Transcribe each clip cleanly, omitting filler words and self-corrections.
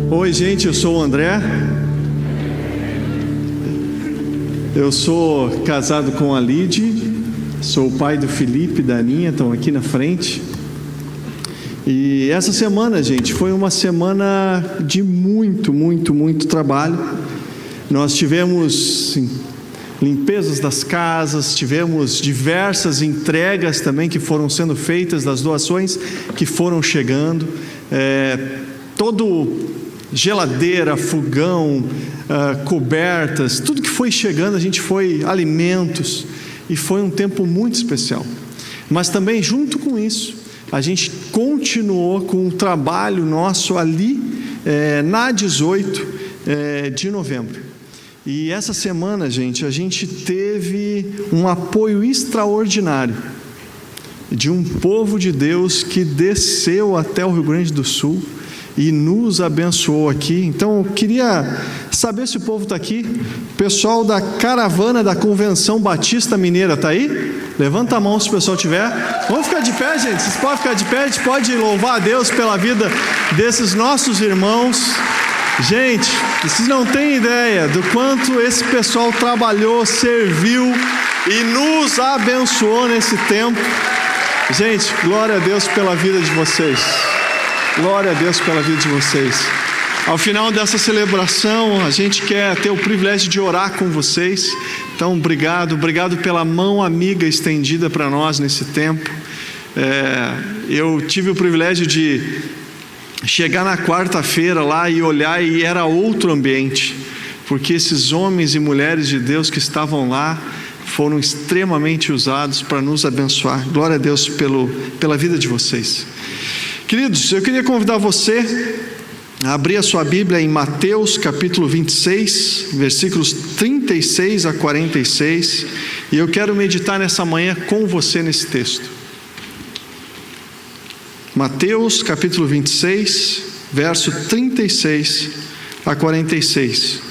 Oi, gente, eu sou o André. Eu sou casado com a Lide, sou o pai do Felipe e da Aninha, estão aqui na frente. E essa semana, gente, foi uma semana de muito trabalho. Nós tivemos limpezas das casas, tivemos diversas entregas também que foram sendo feitas das doações que foram chegando. Geladeira, fogão, cobertas, tudo que foi chegando, a gente foi, alimentos, e foi um tempo muito especial. Mas também, junto com isso, a gente continuou com o trabalho nosso ali, na 18 de novembro. E essa semana, gente, a gente teve um apoio extraordinário de um povo de Deus que desceu até o Rio Grande do Sul e nos abençoou aqui. Então eu queria saber se o povo está aqui. O pessoal da caravana da Convenção Batista Mineira está aí? Levanta a mão se o pessoal tiver. Vamos ficar de pé, gente. Vocês podem ficar de pé, a gente pode louvar a Deus pela vida desses nossos irmãos. Gente, vocês não têm ideia do quanto esse pessoal trabalhou, serviu e nos abençoou nesse tempo. Gente, glória a Deus pela vida de vocês. Glória a Deus pela vida de vocês. Ao final dessa celebração, a gente quer ter o privilégio de orar com vocês. Então, obrigado pela mão amiga estendida para nós nesse tempo. Eu tive o privilégio de chegar na quarta-feira lá e olhar, e era outro ambiente, porque esses homens e mulheres de Deus que estavam lá foram extremamente usados para nos abençoar. Glória a Deus pela vida de vocês. Queridos, eu queria convidar você a abrir a sua Bíblia em Mateus capítulo 26, versículos 36 a 46, e eu quero meditar nessa manhã com você nesse texto. Mateus capítulo 26, verso 36 a 46.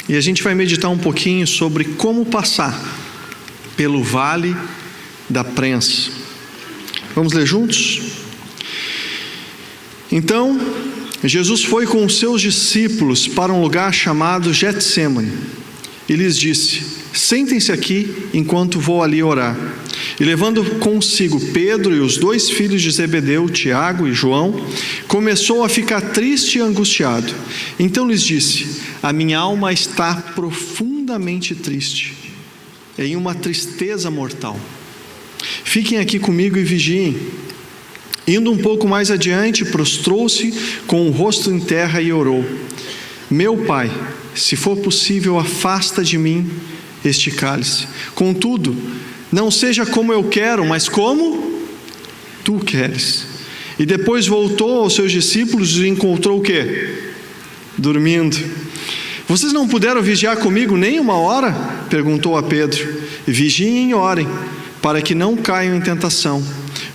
E a gente vai meditar um pouquinho sobre como passar pelo vale da prensa. Vamos ler juntos? Então, Jesus foi com os seus discípulos para um lugar chamado Getsêmani e lhes disse: sentem-se aqui enquanto vou ali orar. E levando consigo Pedro e os dois filhos de Zebedeu, Tiago e João, começou a ficar triste e angustiado. Então lhes disse: a minha alma está profundamente triste, em uma tristeza mortal. Fiquem aqui comigo e vigiem. Indo um pouco mais adiante, prostrou-se com o rosto em terra e orou: meu Pai, se for possível, afasta de mim este cálice. Contudo, não seja como eu quero, mas como tu queres. E depois voltou aos seus discípulos e encontrou o quê? Dormindo. Vocês não puderam vigiar comigo nem uma hora? Perguntou a Pedro. Vigiem e orem, para que não caiam em tentação.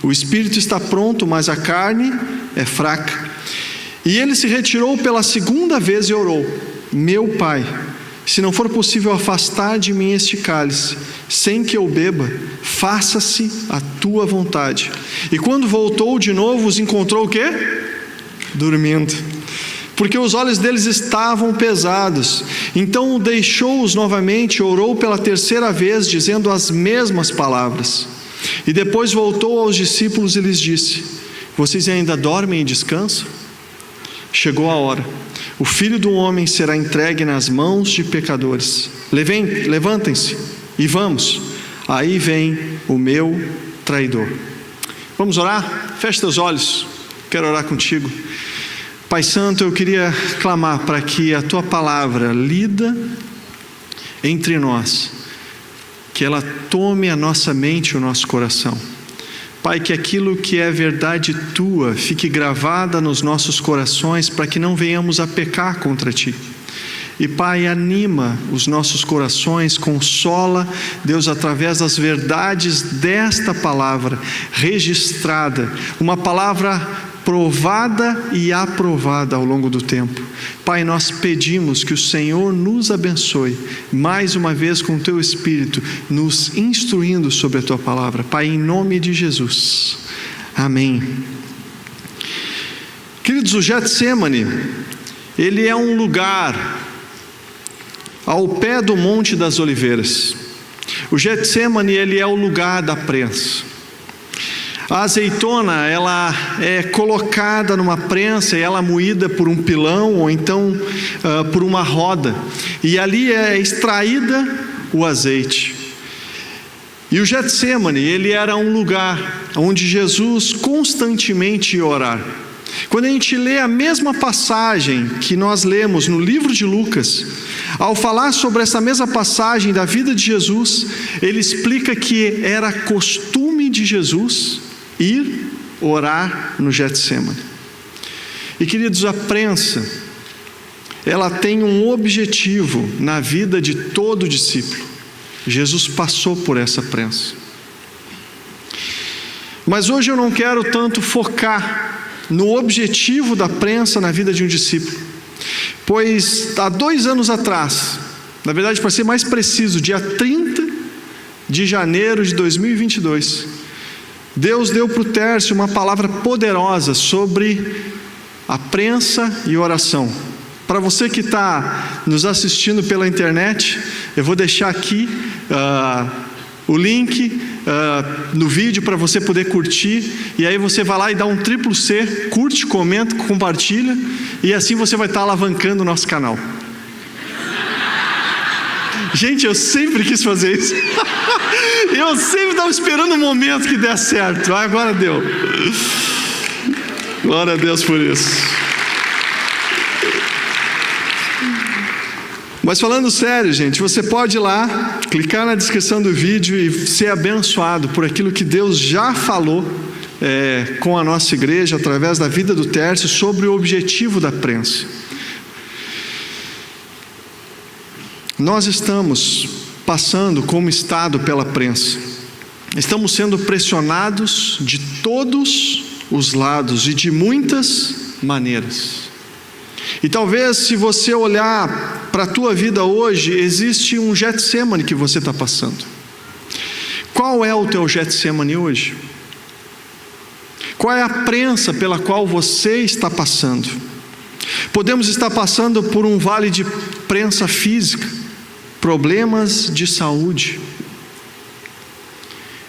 O espírito está pronto, mas a carne é fraca. E ele se retirou pela segunda vez e orou: meu Pai, se não for possível afastar de mim este cálice, sem que eu beba, faça-se a tua vontade. E quando voltou de novo, os encontrou o quê? Dormindo, porque os olhos deles estavam pesados. Então deixou-os novamente, orou pela terceira vez, dizendo as mesmas palavras. E depois voltou aos discípulos e lhes disse: vocês ainda dormem e descansam? Chegou a hora. O Filho do Homem será entregue nas mãos de pecadores. Levantem-se e vamos. Aí vem o meu traidor. Vamos orar? Feche teus olhos. Quero orar contigo. Pai Santo, eu queria clamar para que a Tua palavra lida entre nós, que ela tome a nossa mente e o nosso coração. Pai, que aquilo que é verdade Tua fique gravada nos nossos corações, para que não venhamos a pecar contra Ti. E Pai, anima os nossos corações, consola, Deus, através das verdades desta palavra registrada, uma palavra provada e aprovada ao longo do tempo. Pai, nós pedimos que o Senhor nos abençoe, mais uma vez com o Teu Espírito, nos instruindo sobre a Tua palavra. Pai, em nome de Jesus. Amém. Queridos, o Getsemane, ele é um lugar ao pé do Monte das Oliveiras. O Getsemane, ele é o lugar da prensa. A azeitona, ela é colocada numa prensa e ela é moída por um pilão ou então por uma roda. E ali é extraída o azeite. E o Getsemane, ele era um lugar onde Jesus constantemente ia orar. Quando a gente lê a mesma passagem que nós lemos no livro de Lucas, ao falar sobre essa mesma passagem da vida de Jesus, ele explica que era costume de Jesus ir orar no Getsemane. E queridos, a prensa, ela tem um objetivo na vida de todo discípulo. Jesus passou por essa prensa. Mas hoje eu não quero tanto focar no objetivo da prensa na vida de um discípulo, pois há 2 anos atrás, na verdade para ser mais preciso, dia 30 de janeiro de 2022, Deus deu para o Tércio uma palavra poderosa sobre a prensa e oração. Para você que está nos assistindo pela internet, eu vou deixar aqui o link no vídeo para você poder curtir, e aí você vai lá e dá um triplo C, curte, comenta, compartilha, e assim você vai estar alavancando o nosso canal. Gente, eu sempre quis fazer isso. Eu sempre estava esperando o momento que der certo. Agora deu. Glória a Deus por isso. Mas falando sério, gente, você pode ir lá, clicar na descrição do vídeo e ser abençoado por aquilo que Deus já falou com a nossa igreja, através da vida do Tércio, sobre o objetivo da prensa. Nós estamos passando como estado pela prensa. Estamos sendo pressionados de todos os lados e de muitas maneiras. E talvez, se você olhar para a tua vida hoje, existe um Getsemane que você está passando. Qual é o teu Getsemane hoje? Qual é a prensa pela qual você está passando? Podemos estar passando por um vale de prensa física, problemas de saúde.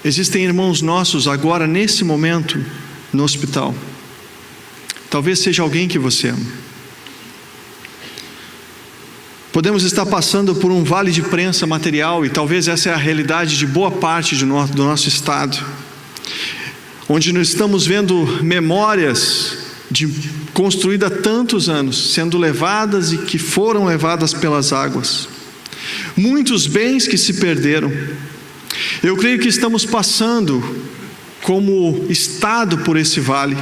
Existem irmãos nossos agora, nesse momento, no hospital. Talvez seja alguém que você ama. Podemos estar passando por um vale de prensa material, e talvez essa é a realidade de boa parte do nosso estado, onde nós estamos vendo memórias construídas há tantos anos, sendo levadas e que foram levadas pelas águas. Muitos bens que se perderam. Eu creio que estamos passando como estado por esse vale.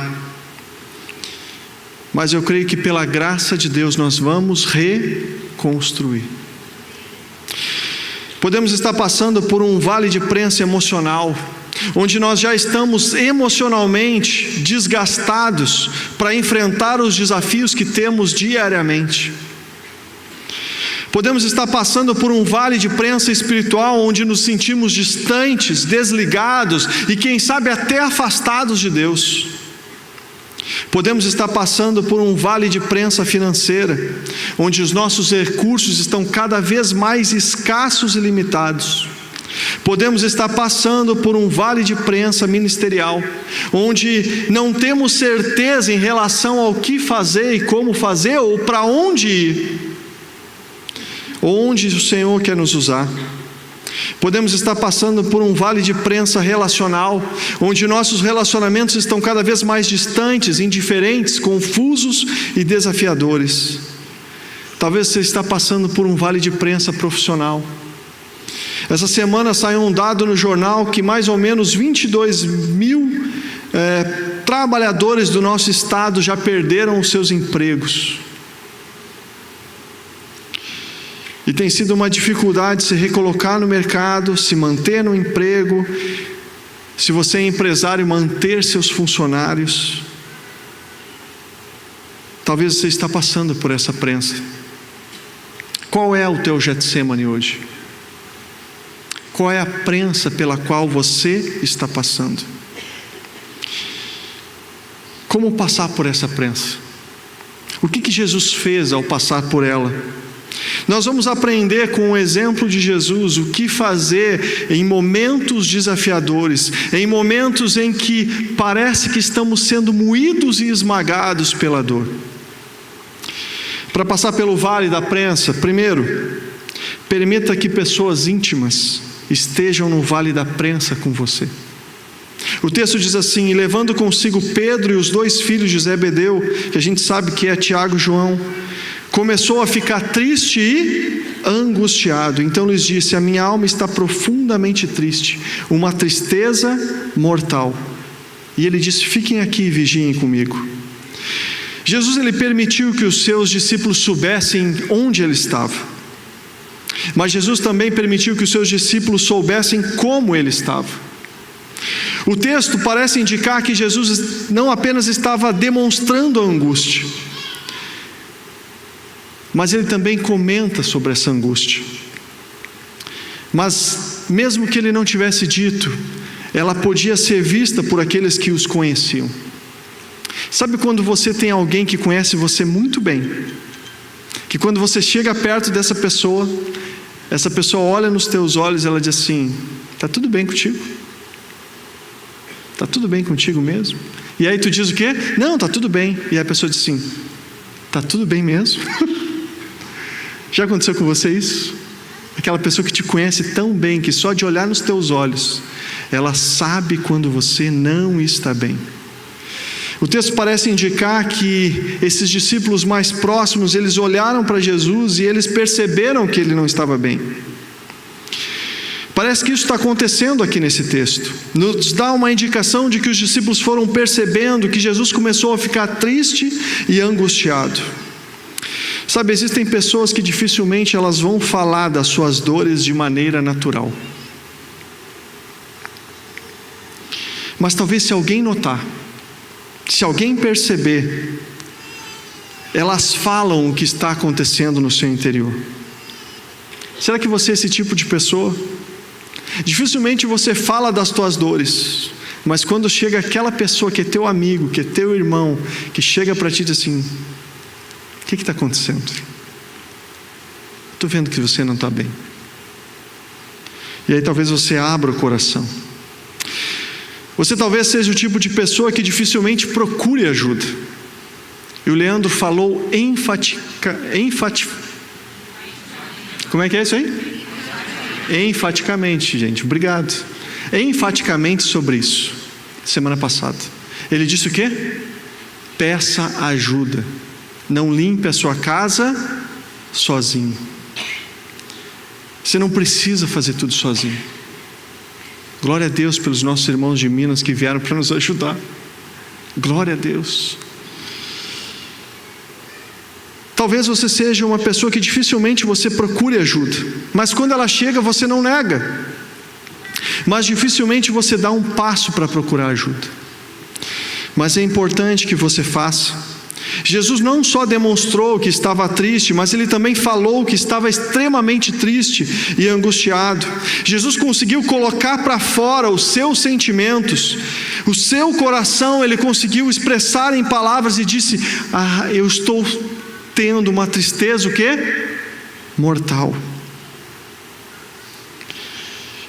Mas eu creio que pela graça de Deus nós vamos reconstruir. Podemos estar passando por um vale de prensa emocional, onde nós já estamos emocionalmente desgastados para enfrentar os desafios que temos diariamente. Podemos estar passando por um vale de prensa espiritual, onde nos sentimos distantes, desligados e quem sabe até afastados de Deus. Podemos estar passando por um vale de prensa financeira, onde os nossos recursos estão cada vez mais escassos e limitados. Podemos estar passando por um vale de prensa ministerial, onde não temos certeza em relação ao que fazer e como fazer, ou para onde ir, onde o Senhor quer nos usar. Podemos estar passando por um vale de prensa relacional, onde nossos relacionamentos estão cada vez mais distantes, indiferentes, confusos e desafiadores. Talvez você está passando por um vale de prensa profissional. Essa semana saiu um dado no jornal que mais ou menos 22 mil trabalhadores do nosso estado já perderam os seus empregos. E tem sido uma dificuldade se recolocar no mercado, se manter no emprego, se você é empresário, manter seus funcionários. Talvez você está passando por essa prensa. Qual é o teu Getsemane hoje? Qual é a prensa pela qual você está passando? Como passar por essa prensa? O que Jesus fez ao passar por ela? Nós vamos aprender com o exemplo de Jesus o que fazer em momentos desafiadores, em momentos em que parece que estamos sendo moídos e esmagados pela dor. Para passar pelo vale da prensa, primeiro, permita que pessoas íntimas estejam no vale da prensa com você. O texto diz assim: e levando consigo Pedro e os 2 filhos de Zebedeu, que a gente sabe que é Tiago e João, começou a ficar triste e angustiado. Então lhes disse: a minha alma está profundamente triste, uma tristeza mortal. E ele disse: fiquem aqui e vigiem comigo. Jesus, ele permitiu que os seus discípulos soubessem onde ele estava, mas Jesus também permitiu que os seus discípulos soubessem como ele estava. O texto parece indicar que Jesus não apenas estava demonstrando a angústia, mas ele também comenta sobre essa angústia. Mas mesmo que ele não tivesse dito, ela podia ser vista por aqueles que os conheciam. Sabe quando você tem alguém que conhece você muito bem, que quando você chega perto dessa pessoa, essa pessoa olha nos teus olhos e ela diz assim: está tudo bem contigo? Está tudo bem contigo mesmo? E aí tu diz o quê? Não, está tudo bem. E aí a pessoa diz assim: está tudo bem mesmo? Já aconteceu com você isso? Aquela pessoa que te conhece tão bem que só de olhar nos teus olhos ela sabe quando você não está bem. O texto parece indicar que esses discípulos mais próximos, eles olharam para Jesus e eles perceberam que ele não estava bem. Parece que isso está acontecendo aqui nesse texto. Nos dá uma indicação de que os discípulos foram percebendo que Jesus começou a ficar triste e angustiado. Sabe, existem pessoas que dificilmente elas vão falar das suas dores de maneira natural. Mas talvez se alguém notar, se alguém perceber, elas falam o que está acontecendo no seu interior. Será que você é esse tipo de pessoa? Dificilmente você fala das tuas dores, mas quando chega aquela pessoa que é teu amigo, que é teu irmão, que chega para ti e diz assim: o que está acontecendo? Estou vendo que você não está bem. E aí talvez você abra o coração. Você talvez seja o tipo de pessoa que dificilmente procure ajuda. E o Leandro falou como é que é isso aí? Enfaticamente, gente, obrigado. Enfaticamente sobre isso, semana passada. Ele disse o quê? Peça ajuda. Não limpe a sua casa sozinho. Você não precisa fazer tudo sozinho. Glória a Deus pelos nossos irmãos de Minas que vieram para nos ajudar. Glória a Deus. Talvez você seja uma pessoa que dificilmente você procure ajuda, mas quando ela chega você não nega, mas dificilmente você dá um passo para procurar ajuda. Mas é importante que você faça. Jesus não só demonstrou que estava triste, mas ele também falou que estava extremamente triste e angustiado. Jesus conseguiu colocar para fora os seus sentimentos, o seu coração, ele conseguiu expressar em palavras e disse: eu estou tendo uma tristeza, o quê? Mortal.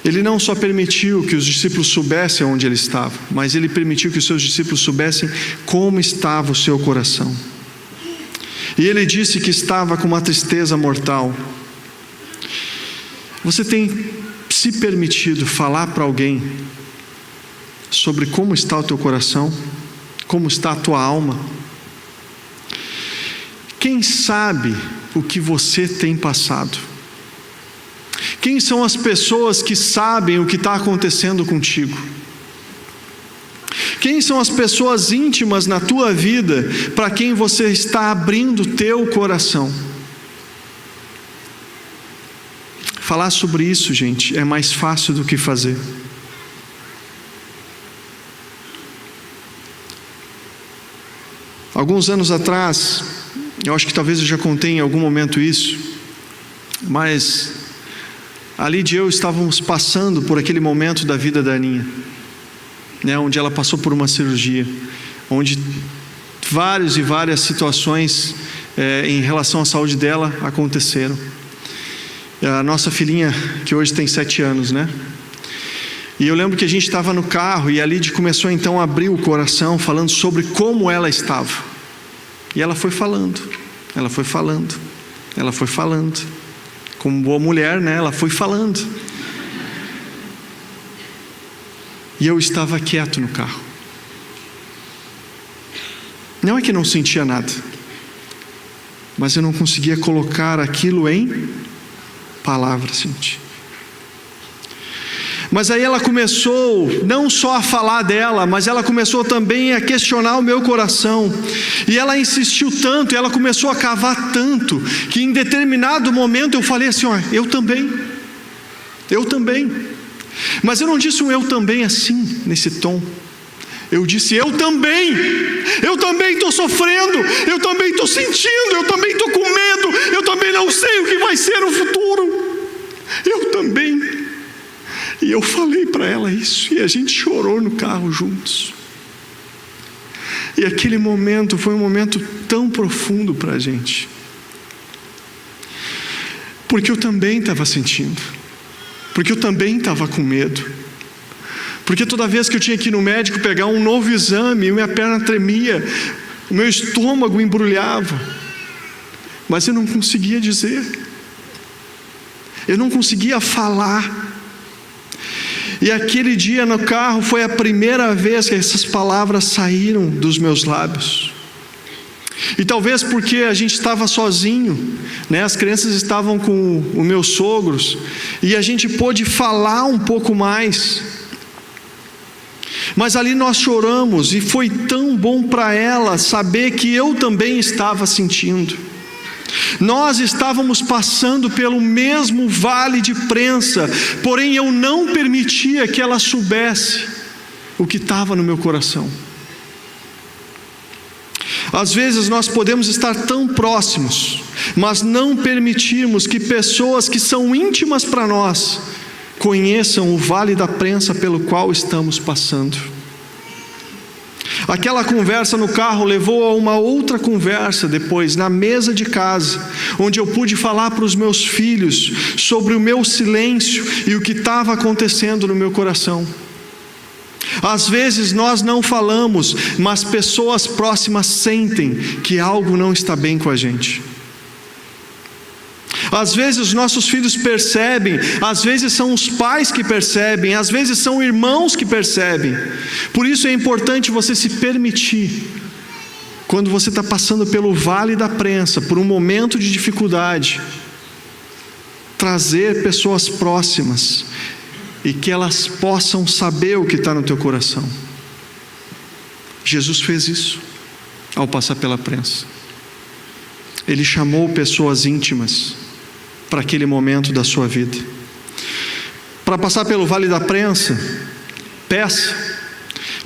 Ele não só permitiu que os discípulos soubessem onde ele estava, mas ele permitiu que os seus discípulos soubessem como estava o seu coração. E ele disse que estava com uma tristeza mortal. Você tem se permitido falar para alguém sobre como está o teu coração? Como está a tua alma? Quem sabe o que você tem passado? Quem são as pessoas que sabem o que está acontecendo contigo? Quem são as pessoas íntimas na tua vida para quem você está abrindo o teu coração? Falar sobre isso, gente, é mais fácil do que fazer. Alguns anos atrás, eu acho que talvez eu já contei em algum momento isso, mas a Lídia e eu estávamos passando por aquele momento da vida da Aninha, né, onde ela passou por uma cirurgia, onde várias situações em relação à saúde dela aconteceram. A nossa filhinha, que hoje tem 7 anos, né? E eu lembro que a gente estava no carro e a Lídia começou então a abrir o coração, falando sobre como ela estava. E ela foi falando. Como boa mulher, né? Ela foi falando. E eu estava quieto no carro. Não é que não sentia nada, mas eu não conseguia colocar aquilo em palavras, gente. Mas aí ela começou não só a falar dela, mas ela começou também a questionar o meu coração. E ela insistiu tanto, e ela começou a cavar tanto, que em determinado momento eu falei assim: ó, eu também. Mas eu não disse um eu também assim, nesse tom. Eu disse: eu também estou sofrendo, eu também estou sentindo, eu também estou com medo, eu também não sei o que vai ser no futuro, eu também. E eu falei para ela isso, e a gente chorou no carro juntos. E aquele momento foi um momento tão profundo para a gente, porque eu também estava sentindo, porque eu também estava com medo, porque toda vez que eu tinha que ir no médico pegar um novo exame, minha perna tremia, o meu estômago embrulhava, mas eu não conseguia dizer, eu não conseguia falar. E aquele dia no carro foi a primeira vez que essas palavras saíram dos meus lábios. E talvez porque a gente estava sozinho, né? As crianças estavam com os meus sogros, e a gente pôde falar um pouco mais. Mas ali nós choramos, e foi tão bom para ela saber que eu também estava sentindo. Nós estávamos passando pelo mesmo vale de prensa, porém eu não permitia que ela soubesse o que estava no meu coração. Às vezes nós podemos estar tão próximos, mas não permitirmos que pessoas que são íntimas para nós conheçam o vale da prensa pelo qual estamos passando. Aquela conversa no carro levou a uma outra conversa depois, na mesa de casa, onde eu pude falar para os meus filhos sobre o meu silêncio e o que estava acontecendo no meu coração. Às vezes nós não falamos, mas pessoas próximas sentem que algo não está bem com a gente. Às vezes os nossos filhos percebem, às vezes são os pais que percebem, às vezes são irmãos que percebem. Por isso é importante você se permitir, quando você está passando pelo vale da prensa, por um momento de dificuldade, trazer pessoas próximas e que elas possam saber o que está no teu coração. Jesus fez isso ao passar pela prensa. Ele chamou pessoas íntimas para aquele momento da sua vida. Para passar pelo vale da prensa, peça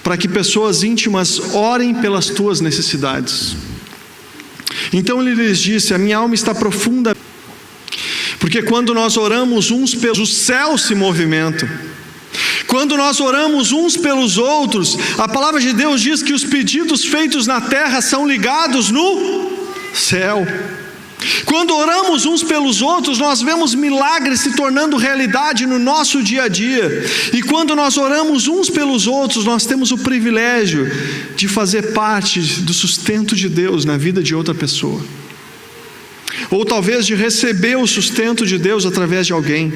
para que pessoas íntimas orem pelas tuas necessidades. Então ele lhes disse: a minha alma está profunda, porque quando nós oramos uns pelos outros, os céus se movimentam. Quando nós oramos uns pelos outros, a palavra de Deus diz que os pedidos feitos na terra são ligados no céu. Quando oramos uns pelos outros, nós vemos milagres se tornando realidade no nosso dia a dia. E quando nós oramos uns pelos outros, nós temos o privilégio de fazer parte do sustento de Deus na vida de outra pessoa, ou talvez de receber o sustento de Deus através de alguém.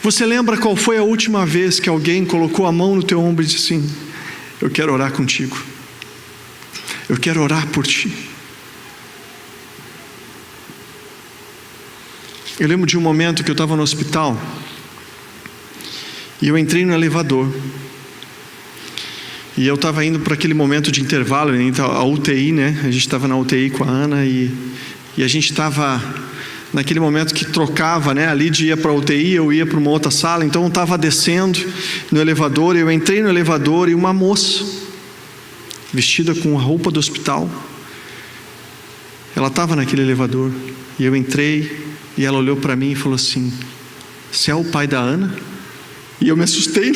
Você lembra qual foi a última vez que alguém colocou a mão no teu ombro e disse assim: eu quero orar contigo, eu quero orar por ti? Eu lembro de um momento que eu estava no hospital, e eu entrei no elevador, e eu estava indo para aquele momento de intervalo, a UTI, né? A gente estava na UTI com a Ana, e a gente estava naquele momento que trocava, né? A Lídia ia para a UTI, eu ia para uma outra sala, então eu estava descendo no elevador, e eu entrei no elevador, e uma moça vestida com a roupa do hospital. Ela estava naquele elevador, e eu entrei, e ela olhou para mim e falou assim: você é o pai da Ana? E eu me assustei,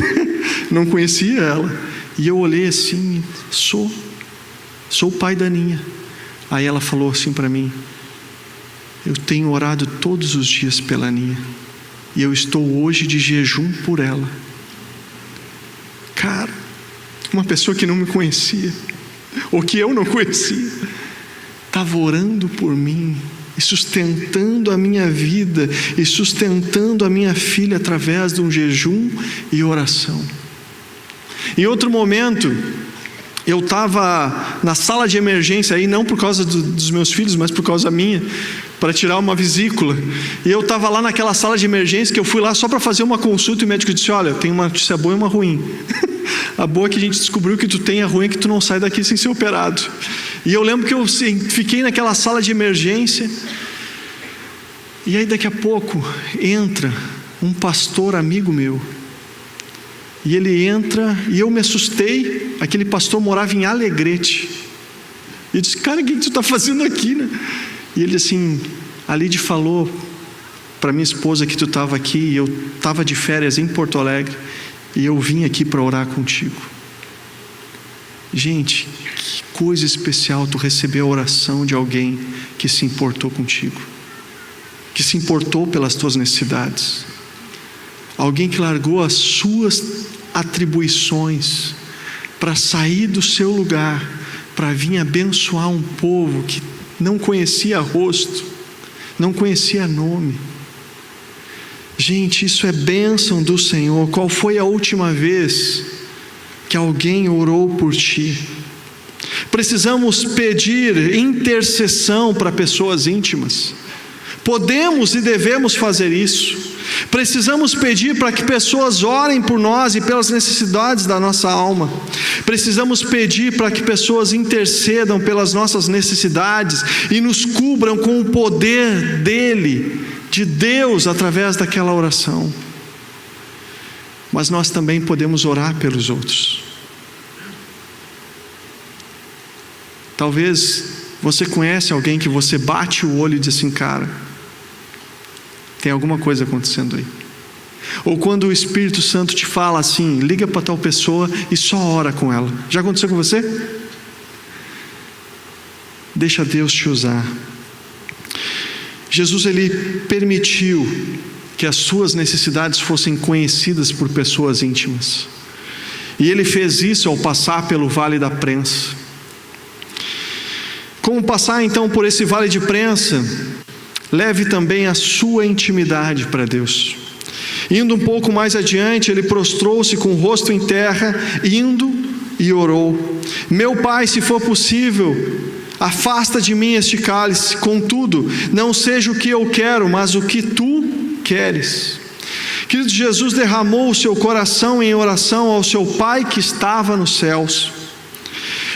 não conhecia ela. E eu olhei assim: sou o pai da Aninha. Aí ela falou assim para mim: eu tenho orado todos os dias pela Aninha, e eu estou hoje de jejum por ela. Cara, uma pessoa que não me conhecia, ou que eu não conhecia, estava orando por mim, e sustentando a minha vida, e sustentando a minha filha através de um jejum e oração. Em outro momento, eu estava na sala de emergência, aí não por causa dos meus filhos, mas por causa minha, para tirar uma vesícula. E eu estava lá naquela sala de emergência, que eu fui lá só para fazer uma consulta, e o médico disse: olha, tem uma notícia boa e uma ruim. A boa é que a gente descobriu que tu tem, a ruim é que tu não sai daqui sem ser operado. E eu lembro que eu fiquei naquela sala de emergência, e aí daqui a pouco entra um pastor amigo meu, e ele entra, e eu me assustei. Aquele pastor morava em Alegrete, e eu disse: cara, o que tu está fazendo aqui, né? E ele assim: a Lide falou para minha esposa que tu estava aqui, e eu estava de férias em Porto Alegre, e eu vim aqui para orar contigo. Gente, que coisa especial tu receber a oração de alguém que se importou contigo, que se importou pelas tuas necessidades, alguém que largou as suas atribuições para sair do seu lugar, para vir abençoar um povo que não conhecia rosto, não conhecia nome. Gente, isso é bênção do Senhor. Qual foi a última vez que alguém orou por ti? Precisamos pedir intercessão para pessoas íntimas. Podemos e devemos fazer isso. Precisamos pedir para que pessoas orem por nós e pelas necessidades da nossa alma. Precisamos pedir para que pessoas intercedam pelas nossas necessidades e nos cubram com o poder dele, de Deus, através daquela oração. Mas nós também podemos orar pelos outros. Talvez você conhece alguém que você bate o olho e diz assim: cara, tem alguma coisa acontecendo aí. Ou quando o Espírito Santo te fala assim: liga para tal pessoa e só ora com ela. Já aconteceu com você? Deixa Deus te usar. Jesus, ele permitiu que as suas necessidades fossem conhecidas por pessoas íntimas. E ele fez isso ao passar pelo vale da prensa. Como passar então por esse vale de prensa? Leve também a sua intimidade para Deus. Indo um pouco mais adiante, ele prostrou-se com o rosto em terra, indo e orou: meu Pai, se for possível, afasta de mim este cálice, contudo, não seja o que eu quero, mas o que tu queres. Querido, Jesus derramou o seu coração em oração ao seu Pai que estava nos céus.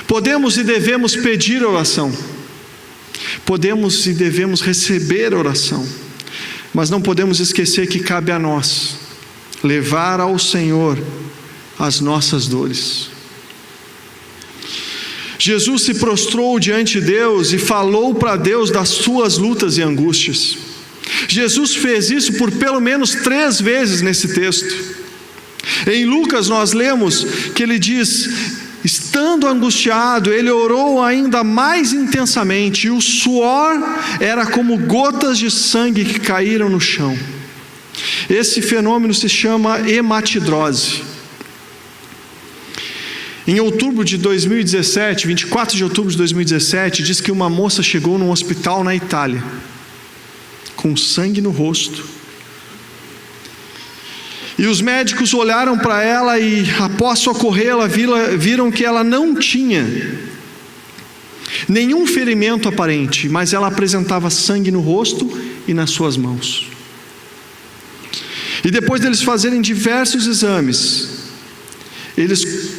Podemos e devemos pedir oração. Podemos e devemos receber oração. Mas não podemos esquecer que cabe a nós levar ao Senhor as nossas dores. Jesus se prostrou diante de Deus e falou para Deus das suas lutas e angústias. Jesus fez isso por pelo menos 3 vezes nesse texto. Em Lucas nós lemos que ele diz: estando angustiado, ele orou ainda mais intensamente, e o suor era como gotas de sangue que caíram no chão. Esse fenômeno se chama hematidrose. Em outubro de 2017, 24 de outubro de 2017, diz que uma moça chegou num hospital na Itália, com sangue no rosto. E os médicos olharam para ela e, após socorrê-la, viram que ela não tinha nenhum ferimento aparente, mas ela apresentava sangue no rosto e nas suas mãos. E depois deles fazerem diversos exames, eles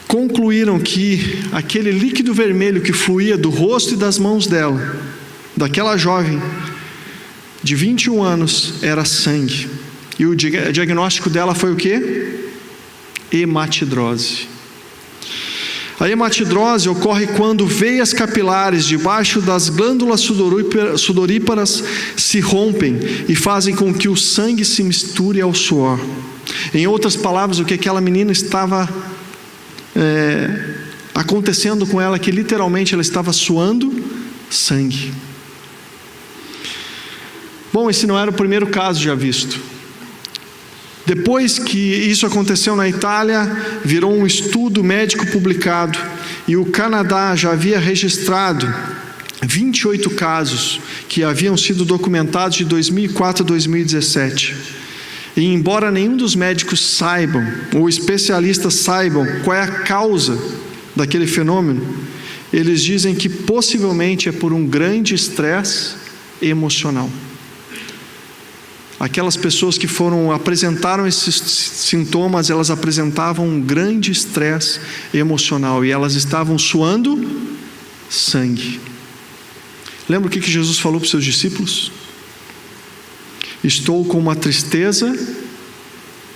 concluíram que aquele líquido vermelho que fluía do rosto e das mãos dela, daquela jovem de 21 anos, era sangue. E o diagnóstico dela foi o quê? Hematidrose. A hematidrose ocorre quando veias capilares debaixo das glândulas sudoríparas se rompem e fazem com que o sangue se misture ao suor. Em outras palavras, o que aquela menina estava acontecendo com ela, que literalmente ela estava suando sangue. Bom, esse não era o primeiro caso já visto. Depois que isso aconteceu na Itália, virou um estudo médico publicado, e o Canadá já havia registrado 28 casos que haviam sido documentados de 2004 a 2017. E embora nenhum dos médicos saibam, ou especialistas saibam, qual é a causa daquele fenômeno, eles dizem que possivelmente é por um grande estresse emocional. Aquelas pessoas que apresentaram esses sintomas, elas apresentavam um grande estresse emocional e elas estavam suando sangue. Lembra o que Jesus falou para os seus discípulos? Estou com uma tristeza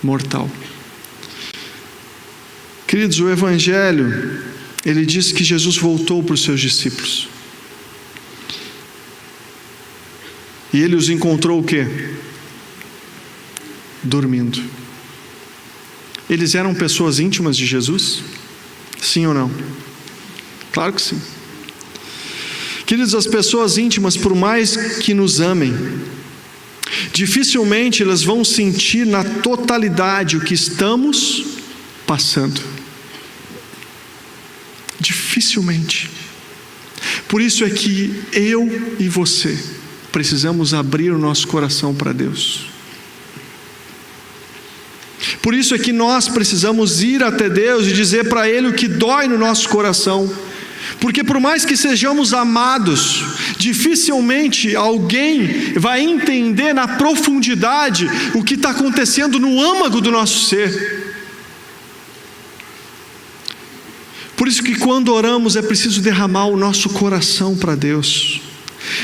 mortal. Queridos, o Evangelho, ele diz que Jesus voltou para os seus discípulos. E ele os encontrou o quê? Dormindo. Eles eram pessoas íntimas de Jesus? Sim ou não? Claro que sim. Queridos, as pessoas íntimas, por mais que nos amem, dificilmente elas vão sentir na totalidade o que estamos passando. Dificilmente. Por isso é que eu e você precisamos abrir o nosso coração para Deus. Por isso é que nós precisamos ir até Deus e dizer para Ele o que dói no nosso coração. Porque por mais que sejamos amados, dificilmente alguém vai entender na profundidade o que está acontecendo no âmago do nosso ser. Por isso que quando oramos é preciso derramar o nosso coração para Deus.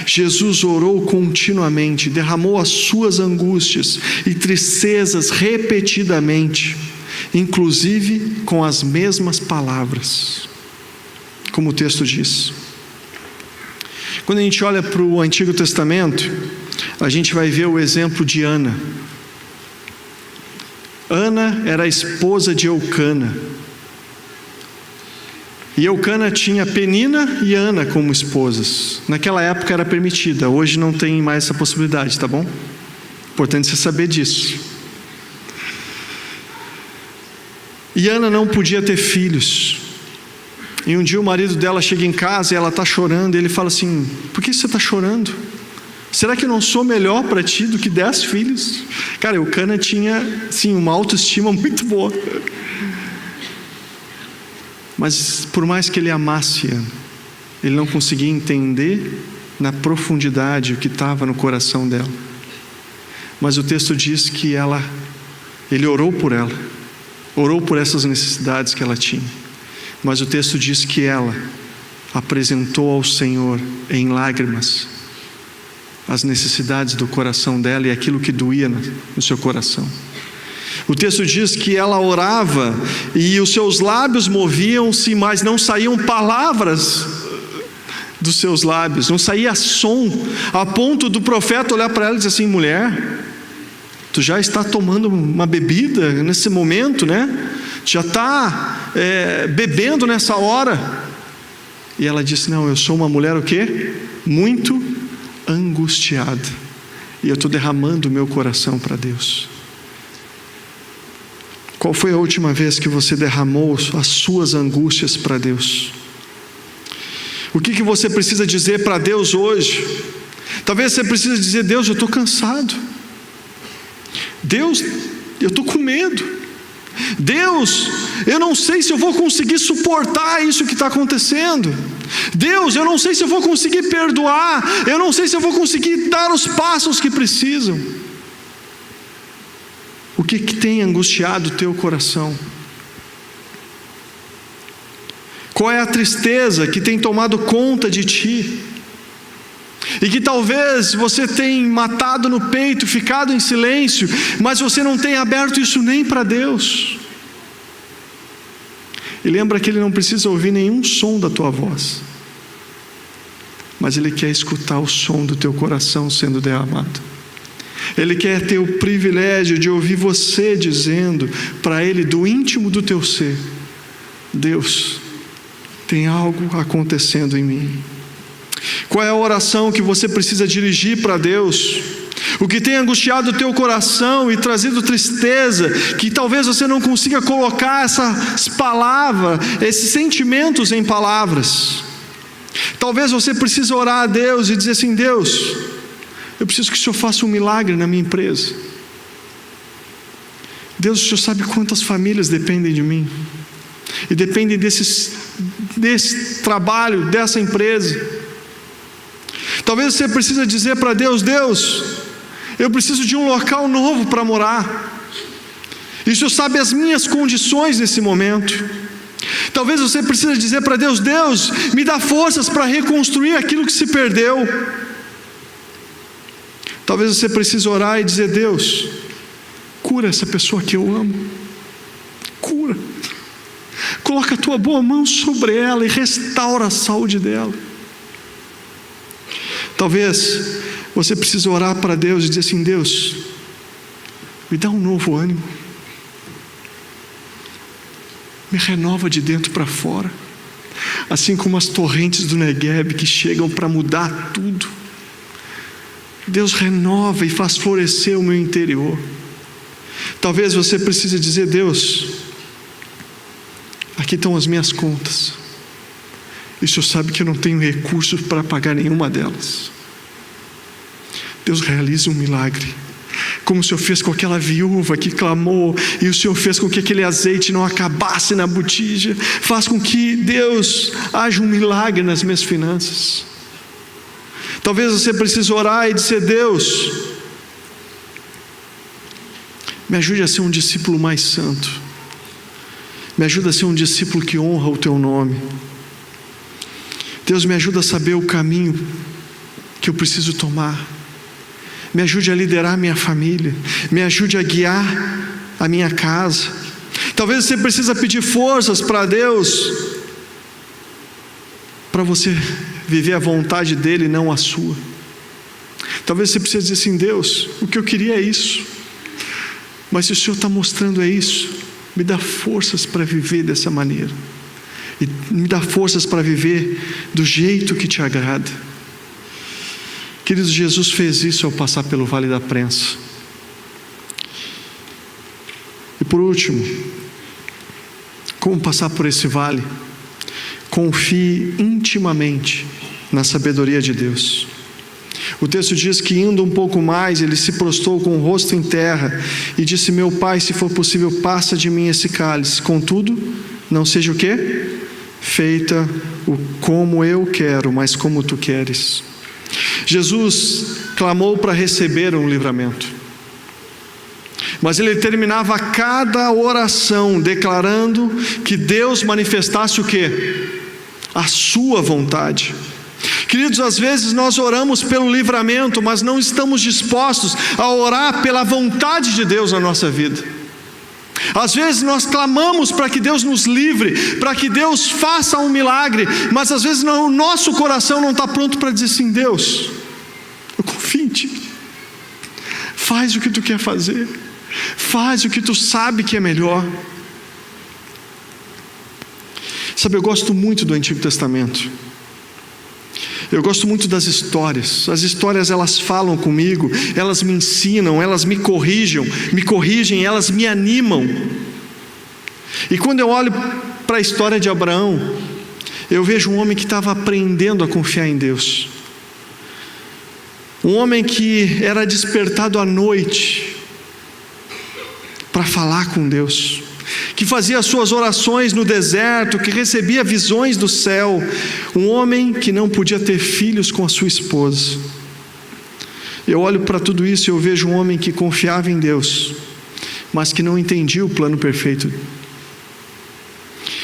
Jesus orou continuamente, derramou as suas angústias e tristezas repetidamente, inclusive com as mesmas palavras, como o texto diz. Quando a gente olha para o Antigo Testamento, a gente vai ver o exemplo de Ana. Ana era a esposa de Eucana. E Eucana tinha Penina e Ana como esposas. Naquela época era permitida, hoje não tem mais essa possibilidade, tá bom? Importante você saber disso. E Ana não podia ter filhos. E um dia o marido dela chega em casa e ela está chorando, e ele fala assim: por que você está chorando? Será que eu não sou melhor para ti do que 10 filhos? Cara, Eucana tinha, sim, uma autoestima muito boa. Mas por mais que ele amasse Ana, ele não conseguia entender na profundidade o que estava no coração dela. Mas o texto diz que ele orou por ela, orou por essas necessidades que ela tinha. Mas o texto diz que ela apresentou ao Senhor em lágrimas as necessidades do coração dela e aquilo que doía no seu coração. O texto diz que ela orava e os seus lábios moviam-se, mas não saíam palavras dos seus lábios, não saía som, a ponto do profeta olhar para ela e dizer assim: mulher, tu já está tomando uma bebida nesse momento, né? Já está bebendo nessa hora. E ela disse: não, eu sou uma mulher o quê? Muito angustiada, e eu estou derramando o meu coração para Deus. Qual foi a última vez que você derramou as suas angústias para Deus? O que você precisa dizer para Deus hoje? Talvez você precise dizer: Deus, eu estou cansado. Deus, eu estou com medo. Deus, eu não sei se eu vou conseguir suportar isso que está acontecendo. Deus, eu não sei se eu vou conseguir perdoar. Eu não sei se eu vou conseguir dar os passos que precisam. O que tem angustiado o teu coração? Qual é a tristeza que tem tomado conta de ti? E que talvez você tenha matado no peito, ficado em silêncio, mas você não tem aberto isso nem para Deus. E lembra que Ele não precisa ouvir nenhum som da tua voz, mas Ele quer escutar o som do teu coração sendo derramado. Ele quer ter o privilégio de ouvir você dizendo para Ele do íntimo do teu ser: Deus, tem algo acontecendo em mim. Qual é a oração que você precisa dirigir para Deus? O que tem angustiado o teu coração e trazido tristeza, que talvez você não consiga colocar essas palavras, esses sentimentos em palavras. Talvez você precise orar a Deus e dizer assim: Deus, eu preciso que o Senhor faça um milagre na minha empresa. Deus, o Senhor sabe quantas famílias dependem de mim e dependem desse trabalho, dessa empresa. Talvez você precise dizer para Deus: Deus, eu preciso de um local novo para morar, e o Senhor sabe as minhas condições nesse momento. Talvez você precise dizer para Deus: Deus, me dá forças para reconstruir aquilo que se perdeu. Talvez você precise orar e dizer: Deus, cura essa pessoa que eu amo, cura, coloca a tua boa mão sobre ela e restaura a saúde dela. Talvez você precise orar para Deus e dizer assim: Deus, me dá um novo ânimo, me renova de dentro para fora, assim como as torrentes do Negueb que chegam para mudar tudo. Deus renova e faz florescer o meu interior. Talvez você precise dizer: Deus, aqui estão as minhas contas, e o Senhor sabe que eu não tenho recursos para pagar nenhuma delas. Deus, realiza um milagre, como o Senhor fez com aquela viúva que clamou, e o Senhor fez com que aquele azeite não acabasse na botija. Faz com que, Deus, haja um milagre nas minhas finanças. Talvez você precise orar e dizer: Deus, me ajude a ser um discípulo mais santo, me ajuda a ser um discípulo que honra o teu nome. Deus, me ajuda a saber o caminho que eu preciso tomar, me ajude a liderar a minha família, me ajude a guiar a minha casa. Talvez você precise pedir forças para Deus, para você viver a vontade dEle, não a sua. Talvez você precise dizer assim: Deus, o que eu queria é isso, mas se o Senhor está mostrando é isso, me dá forças para viver dessa maneira, e me dá forças para viver do jeito que te agrada. Queridos, Jesus fez isso ao passar pelo Vale da Prensa. E por último, como passar por esse vale? Confie intimamente na sabedoria de Deus. O texto diz que, indo um pouco mais, ele se prostrou com o rosto em terra e disse: Meu Pai, se for possível, passa de mim esse cálice, contudo, não seja o quê? Feita como eu quero, mas como tu queres. Jesus clamou para receber um livramento, mas ele terminava cada oração declarando que Deus manifestasse o quê? A sua vontade. Queridos, às vezes nós oramos pelo livramento, mas não estamos dispostos a orar pela vontade de Deus na nossa vida. Às vezes nós clamamos para que Deus nos livre, para que Deus faça um milagre, mas às vezes o nosso coração não está pronto para dizer assim: Deus, eu confio em Ti, faz o que Tu quer fazer, faz o que Tu sabe que é melhor. Sabe, eu gosto muito do Antigo Testamento. Eu gosto muito das histórias. As histórias, elas falam comigo, elas me ensinam, elas me corrigem, elas me animam. E quando eu olho para a história de Abraão, eu vejo um homem que estava aprendendo a confiar em Deus. Um homem que era despertado à noite para falar com Deus, que fazia as suas orações no deserto, que recebia visões do céu. Um homem que não podia ter filhos com a sua esposa. Eu olho para tudo isso e eu vejo um homem que confiava em Deus, mas que não entendia o plano perfeito.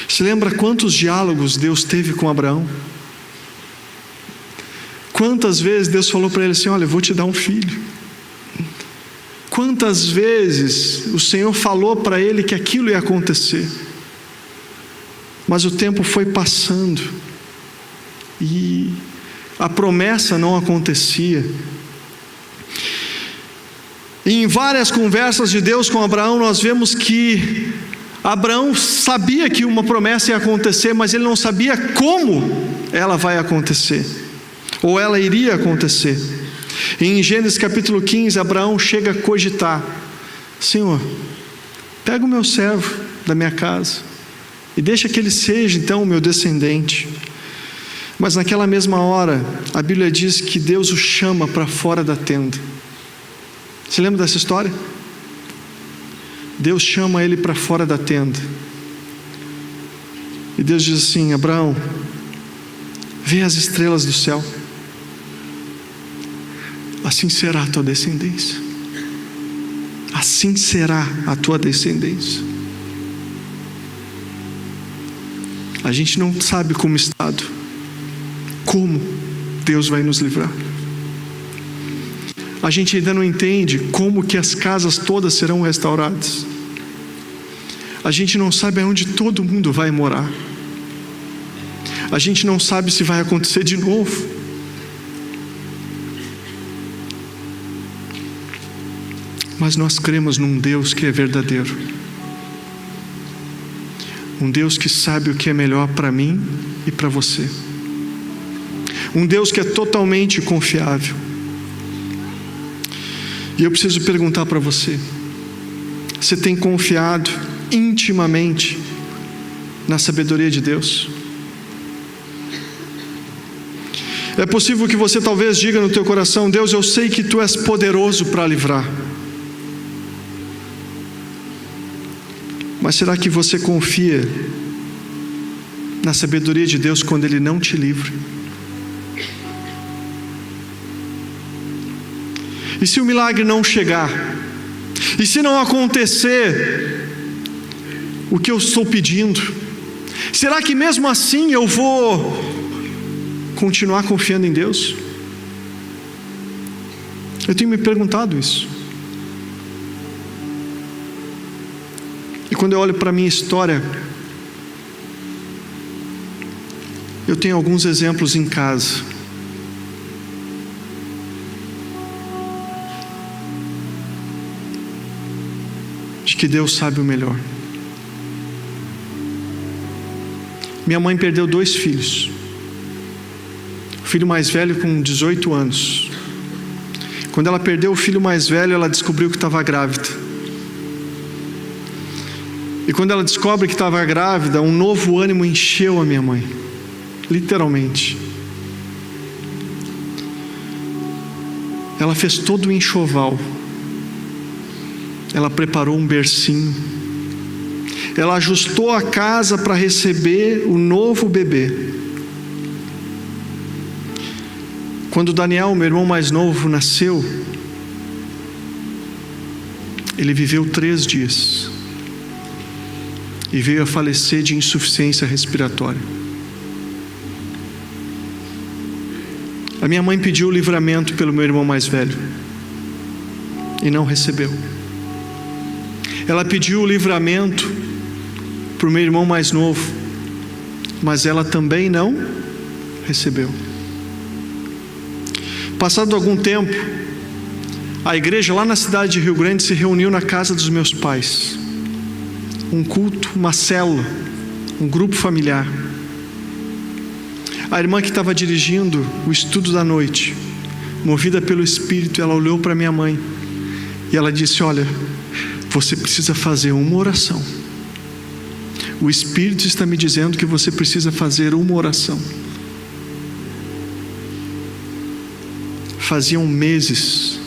Se lembra quantos diálogos Deus teve com Abraão? Quantas vezes Deus falou para ele assim: olha, eu vou te dar um filho. Quantas vezes o Senhor falou para ele que aquilo ia acontecer. Mas o tempo foi passando e a promessa não acontecia. E em várias conversas de Deus com Abraão, nós vemos que Abraão sabia que uma promessa ia acontecer, mas ele não sabia como ela vai acontecer, ou ela iria acontecer. E em Gênesis capítulo 15, Abraão chega a cogitar: Senhor, pega o meu servo da minha casa e deixa que ele seja então o meu descendente. Mas naquela mesma hora, a Bíblia diz que Deus o chama para fora da tenda. Você lembra dessa história? Deus chama ele para fora da tenda. E Deus diz assim: Abraão, vê as estrelas do céu. Assim será a tua descendência. Assim será a tua descendência. A gente não sabe como estado, como Deus vai nos livrar. A gente ainda não entende como que as casas todas serão restauradas. A gente não sabe aonde todo mundo vai morar. A gente não sabe se vai acontecer de novo. Mas nós cremos num Deus que é verdadeiro. Um Deus que sabe o que é melhor para mim e para você. Um Deus que é totalmente confiável. E eu preciso perguntar para você: você tem confiado intimamente na sabedoria de Deus? É possível que você talvez diga no teu coração: Deus, eu sei que Tu és poderoso para livrar. Mas será que você confia na sabedoria de Deus quando Ele não te livra? E se o milagre não chegar? E se não acontecer o que eu estou pedindo? Será que mesmo assim eu vou continuar confiando em Deus? Eu tenho me perguntado isso. E quando eu olho para a minha história, eu tenho alguns exemplos em casa. De que Deus sabe o melhor. Minha mãe perdeu 2 filhos. O filho mais velho com 18 anos. Quando ela perdeu o filho mais velho, ela descobriu que estava grávida. E quando ela descobre que estava grávida, um novo ânimo encheu a minha mãe. Literalmente. Ela fez todo o enxoval. Ela preparou um bercinho. Ela ajustou a casa para receber o novo bebê. Quando Daniel, meu irmão mais novo, nasceu, ele viveu 3 dias. E veio a falecer de insuficiência respiratória. A minha mãe pediu o livramento pelo meu irmão mais velho. E não recebeu. Ela pediu o livramento para o meu irmão mais novo, mas ela também não recebeu. Passado algum tempo, a igreja lá na cidade de Rio Grande se reuniu na casa dos meus pais. Um culto, uma célula, um grupo familiar. A irmã que estava dirigindo o estudo da noite, movida pelo Espírito, ela olhou para minha mãe e ela disse: olha, você precisa fazer uma oração. O Espírito está me dizendo que você precisa fazer uma oração. Faziam meses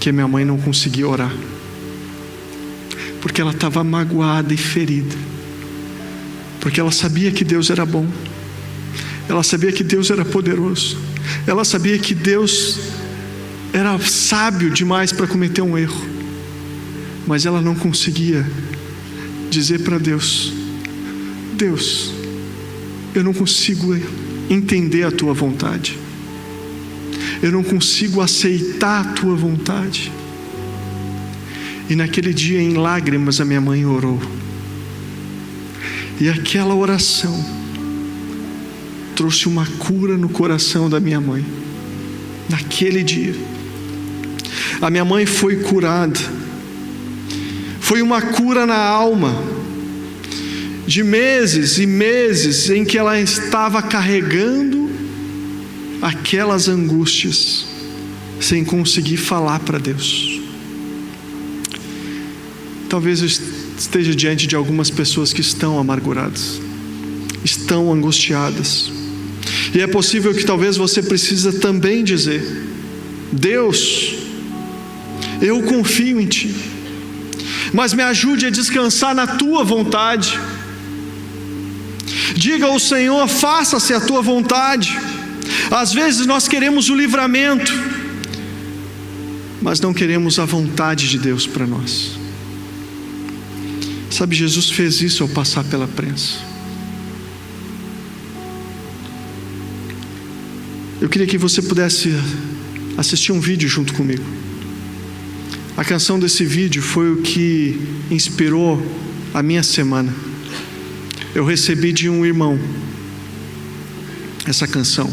que a minha mãe não conseguia orar, porque ela estava magoada e ferida, porque ela sabia que Deus era bom, ela sabia que Deus era poderoso, ela sabia que Deus era sábio demais para cometer um erro, mas ela não conseguia dizer para Deus: Deus, eu não consigo entender a Tua vontade, eu não consigo aceitar a Tua vontade. E naquele dia, em lágrimas, a minha mãe orou. E aquela oração trouxe uma cura no coração da minha mãe. Naquele dia, a minha mãe foi curada. Foi uma cura na alma, de meses e meses em que ela estava carregando aquelas angústias, sem conseguir falar para Deus. Talvez eu esteja diante de algumas pessoas que estão amarguradas, estão angustiadas, e é possível que talvez você precisa também dizer: Deus, eu confio em Ti, mas me ajude a descansar na Tua vontade. Diga ao Senhor: faça-se a Tua vontade. Às vezes nós queremos o livramento, mas não queremos a vontade de Deus para nós. Sabe, Jesus fez isso ao passar pela prensa. Eu queria que você pudesse assistir um vídeo junto comigo. A canção desse vídeo foi o que inspirou a minha semana. Eu recebi de um irmão essa canção,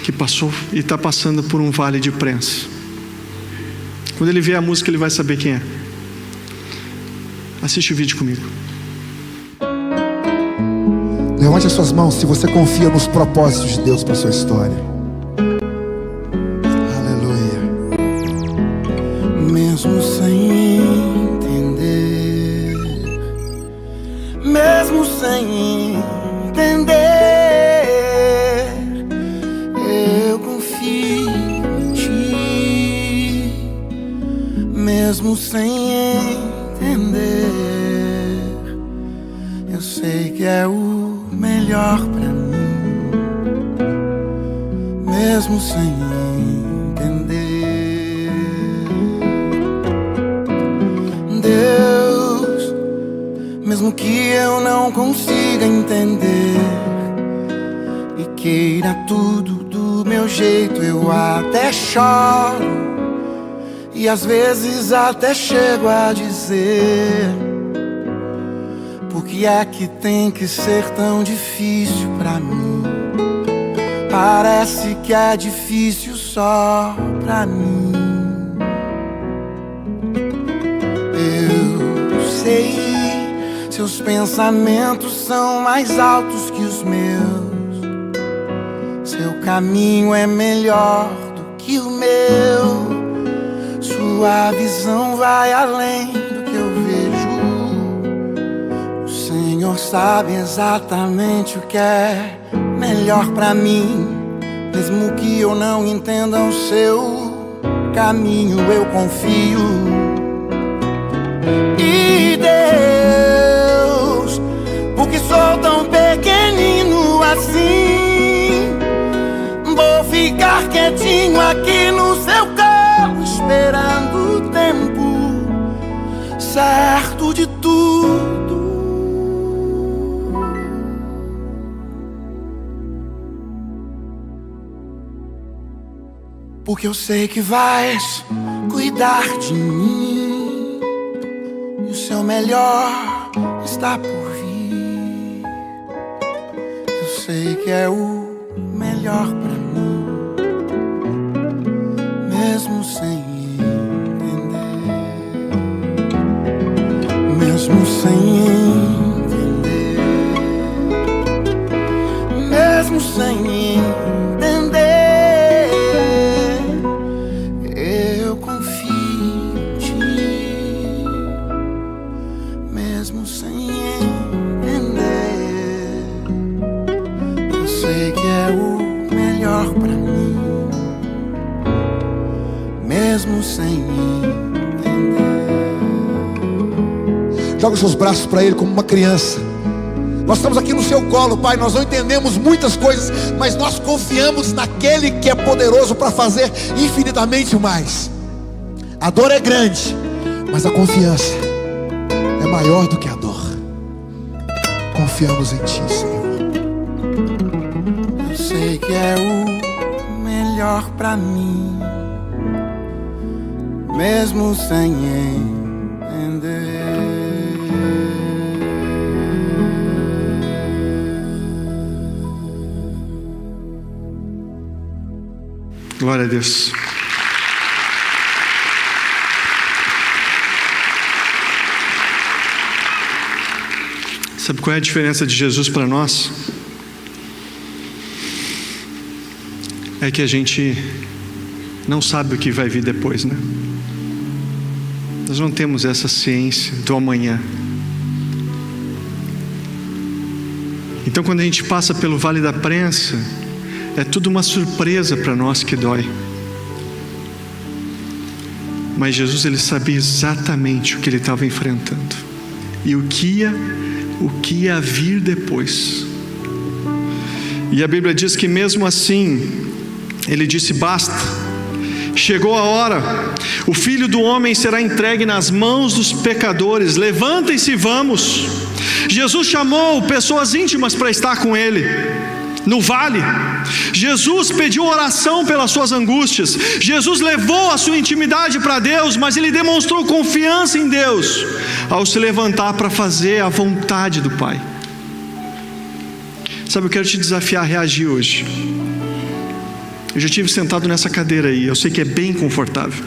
que passou e está passando por um vale de prensa. Quando ele ver a música, ele vai saber quem é. Assiste o vídeo comigo. Levante as suas mãos se você confia nos propósitos de Deus para a sua história. Aleluia. Mesmo sem entender, mesmo sem entender, eu confio em Ti. Mesmo sem entender, eu sei que é o melhor pra mim, mesmo sem entender. Deus, mesmo que eu não consiga entender e queira tudo do meu jeito, eu até choro e às vezes até chego a dizer: por que é que tem que ser tão difícil pra mim? Parece que é difícil só pra mim. Eu sei, seus pensamentos são mais altos que os meus. Seu caminho é melhor do que o meu. Sua visão vai além do que eu vejo. O Senhor sabe exatamente o que é melhor pra mim. Mesmo que eu não entenda o seu caminho, eu confio. E Deus, porque sou tão pequenino assim, vou ficar quietinho aqui no seu colo, esperando o tempo certo de tudo. Porque eu sei que vais cuidar de mim, e o seu melhor está por vir. Eu sei que é o melhor pra mim, mesmo sem entender. Mesmo sem entender. Mesmo sem entender. Mesmo sem entender. Joga os seus braços para Ele como uma criança. Nós estamos aqui no seu colo, Pai. Nós não entendemos muitas coisas, mas nós confiamos naquele que é poderoso para fazer infinitamente mais. A dor é grande, mas a confiança é maior do que a dor. Confiamos em Ti, Senhor. Eu sei que é o melhor pra mim, mesmo sem entender. Glória a Deus. Sabe qual é a diferença de Jesus para nós? É que a gente não sabe o que vai vir depois, né? Nós não temos essa ciência do amanhã. Então, quando a gente passa pelo vale da prensa, é tudo uma surpresa para nós que dói. Mas Jesus, ele sabia exatamente o que ele estava enfrentando e o que ia vir depois. E a Bíblia diz que mesmo assim, ele disse: basta, chegou a hora, o Filho do Homem será entregue nas mãos dos pecadores, levantem-se e vamos. Jesus chamou pessoas íntimas para estar com ele no vale. Jesus pediu oração pelas suas angústias. Jesus levou a sua intimidade para Deus, mas ele demonstrou confiança em Deus ao se levantar para fazer a vontade do Pai. Sabe, eu quero te desafiar a reagir hoje. Eu já estive sentado nessa cadeira aí, eu sei que é bem confortável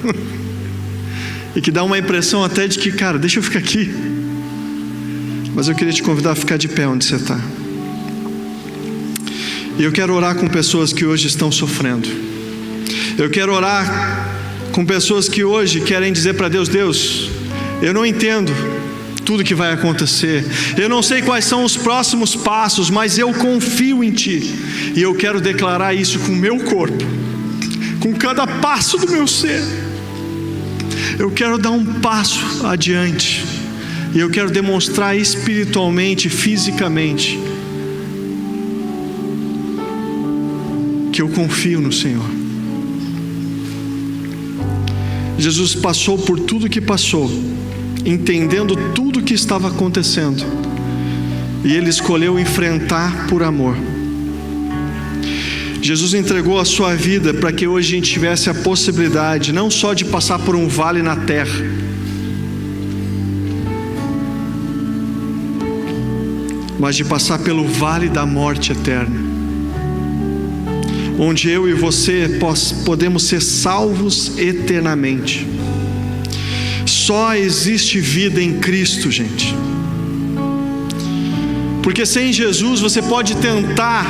e que dá uma impressão até de que, cara, deixa eu ficar aqui. Mas eu queria te convidar a ficar de pé onde você está. E eu quero orar com pessoas que hoje estão sofrendo. Eu quero orar com pessoas que hoje querem dizer para Deus: Deus, eu não entendo tudo que vai acontecer, eu não sei quais são os próximos passos, mas eu confio em Ti. E eu quero declarar isso com o meu corpo, com cada passo do meu ser. Eu quero dar um passo adiante, e eu quero demonstrar espiritualmente, fisicamente, que eu confio no Senhor. Jesus passou por tudo que passou, entendendo tudo o que estava acontecendo, e Ele escolheu enfrentar por amor. Jesus entregou a sua vida para que hoje a gente tivesse a possibilidade não só de passar por um vale na terra, mas de passar pelo vale da morte eterna, onde eu e você podemos ser salvos eternamente. Só existe vida em Cristo, gente. Porque sem Jesus você pode tentar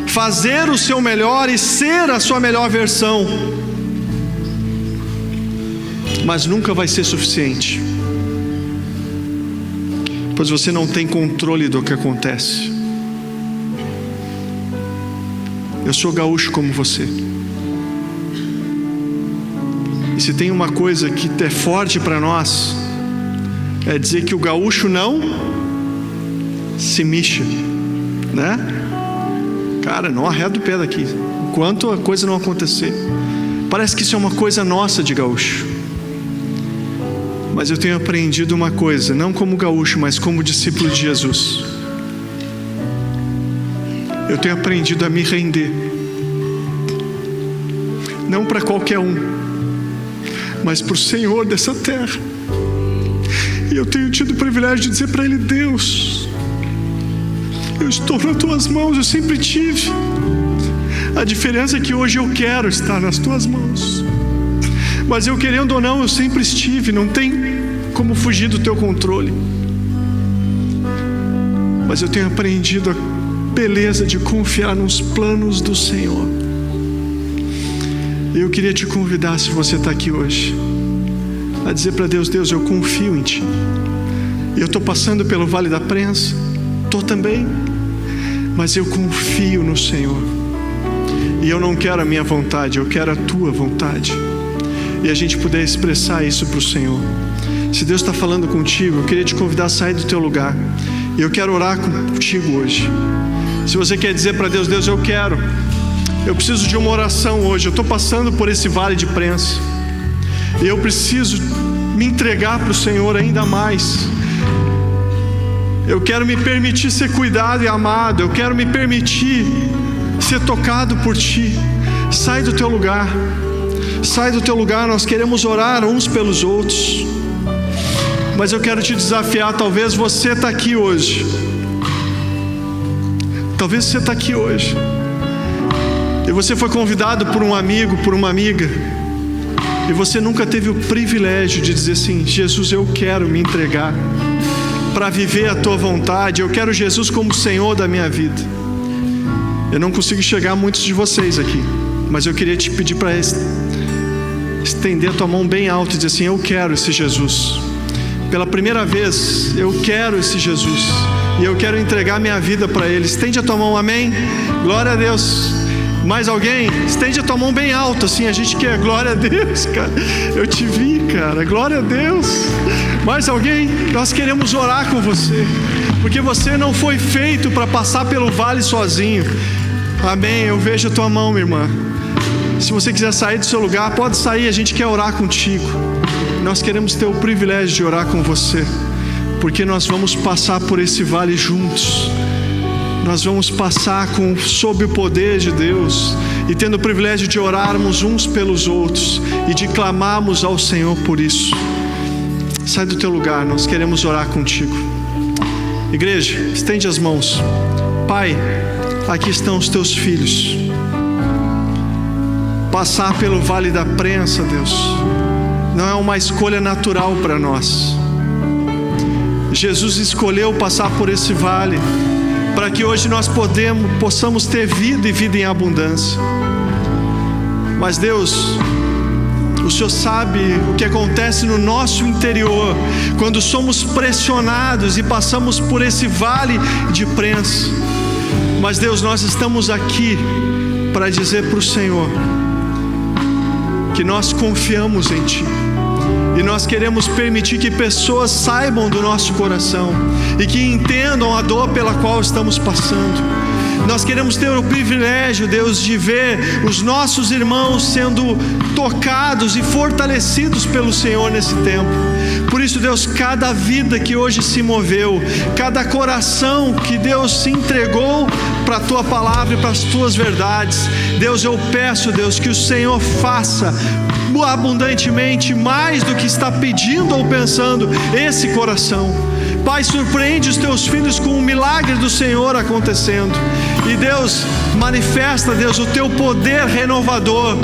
fazer o seu melhor e ser a sua melhor versão, mas nunca vai ser suficiente, pois você não tem controle do que acontece. Eu sou gaúcho como você, e se tem uma coisa que é forte para nós, é dizer que o gaúcho não se mixa, né? Cara, não arreda o pé daqui enquanto a coisa não acontecer. Parece que isso é uma coisa nossa de gaúcho, mas eu tenho aprendido uma coisa, não como gaúcho, mas como discípulo de Jesus. Eu tenho aprendido a me render, não para qualquer um, mas para o Senhor dessa terra. E eu tenho tido o privilégio de dizer para Ele: Deus, eu estou nas Tuas mãos, eu sempre tive. A diferença é que hoje eu quero estar nas Tuas mãos, mas eu querendo ou não, eu sempre estive. Não tem como fugir do Teu controle. Mas eu tenho aprendido a beleza de confiar nos planos do Senhor. Eu queria te convidar, se você está aqui hoje, a dizer para Deus: Deus, eu confio em Ti. E eu estou passando pelo vale da prensa, estou também, mas eu confio no Senhor. E eu não quero a minha vontade, eu quero a Tua vontade. E a gente puder expressar isso para o Senhor. Se Deus está falando contigo, eu queria te convidar a sair do teu lugar. E eu quero orar contigo hoje. Se você quer dizer para Deus: Deus, eu preciso de uma oração hoje. Eu estou passando por esse vale de prensa, e eu preciso me entregar para o Senhor ainda mais. Eu quero me permitir ser cuidado e amado. Eu quero me permitir ser tocado por Ti. Sai do teu lugar. Sai do teu lugar. Nós queremos orar uns pelos outros. Mas eu quero te desafiar. Talvez você está aqui hoje. Talvez você está aqui hoje e você foi convidado por um amigo, por uma amiga, e você nunca teve o privilégio de dizer assim: Jesus, eu quero me entregar para viver a tua vontade, eu quero Jesus como Senhor da minha vida. Eu não consigo chegar a muitos de vocês aqui, mas eu queria te pedir para estender a tua mão bem alto e dizer assim: eu quero esse Jesus. Pela primeira vez, eu quero esse Jesus, e eu quero entregar minha vida para Ele. Estende a tua mão, amém? Glória a Deus. Mais alguém? Estende a tua mão bem alto, assim, a gente quer. Glória a Deus, cara. Eu te vi, cara. Glória a Deus. Mais alguém? Nós queremos orar com você, porque você não foi feito para passar pelo vale sozinho. Amém. Eu vejo a tua mão, minha irmã. Se você quiser sair do seu lugar, pode sair, a gente quer orar contigo. Nós queremos ter o privilégio de orar com você, porque nós vamos passar por esse vale juntos. Nós vamos passar sob o poder de Deus, e tendo o privilégio de orarmos uns pelos outros e de clamarmos ao Senhor por isso. Sai do teu lugar, nós queremos orar contigo. Igreja, estende as mãos. Pai, aqui estão os teus filhos. Passar pelo vale da prensa, Deus, não é uma escolha natural para nós. Jesus escolheu passar por esse vale para que hoje nós possamos ter vida e vida em abundância. Mas Deus, o Senhor sabe o que acontece no nosso interior quando somos pressionados e passamos por esse vale de prensa. Mas Deus, nós estamos aqui para dizer para o Senhor que nós confiamos em Ti, e nós queremos permitir que pessoas saibam do nosso coração e que entendam a dor pela qual estamos passando. Nós queremos ter o privilégio, Deus, de ver os nossos irmãos sendo tocados e fortalecidos pelo Senhor nesse tempo. Por isso, Deus, cada vida que hoje se moveu, cada coração que Deus se entregou para a Tua palavra e para as Tuas verdades, Deus, eu peço, Deus, que o Senhor faça abundantemente mais do que está pedindo ou pensando esse coração. Pai, surpreende os Teus filhos com o milagre do Senhor acontecendo. E Deus, manifesta, Deus, o Teu poder renovador,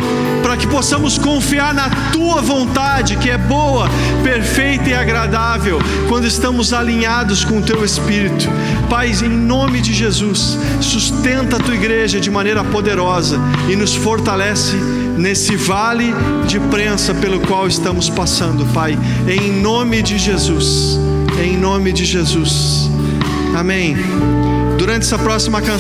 para que possamos confiar na Tua vontade, que é boa, perfeita e agradável, quando estamos alinhados com o Teu Espírito. Pai, em nome de Jesus, sustenta a Tua igreja de maneira poderosa e nos fortalece nesse vale de prensa pelo qual estamos passando, Pai, em nome de Jesus. Em nome de Jesus. Amém. Durante essa próxima canção,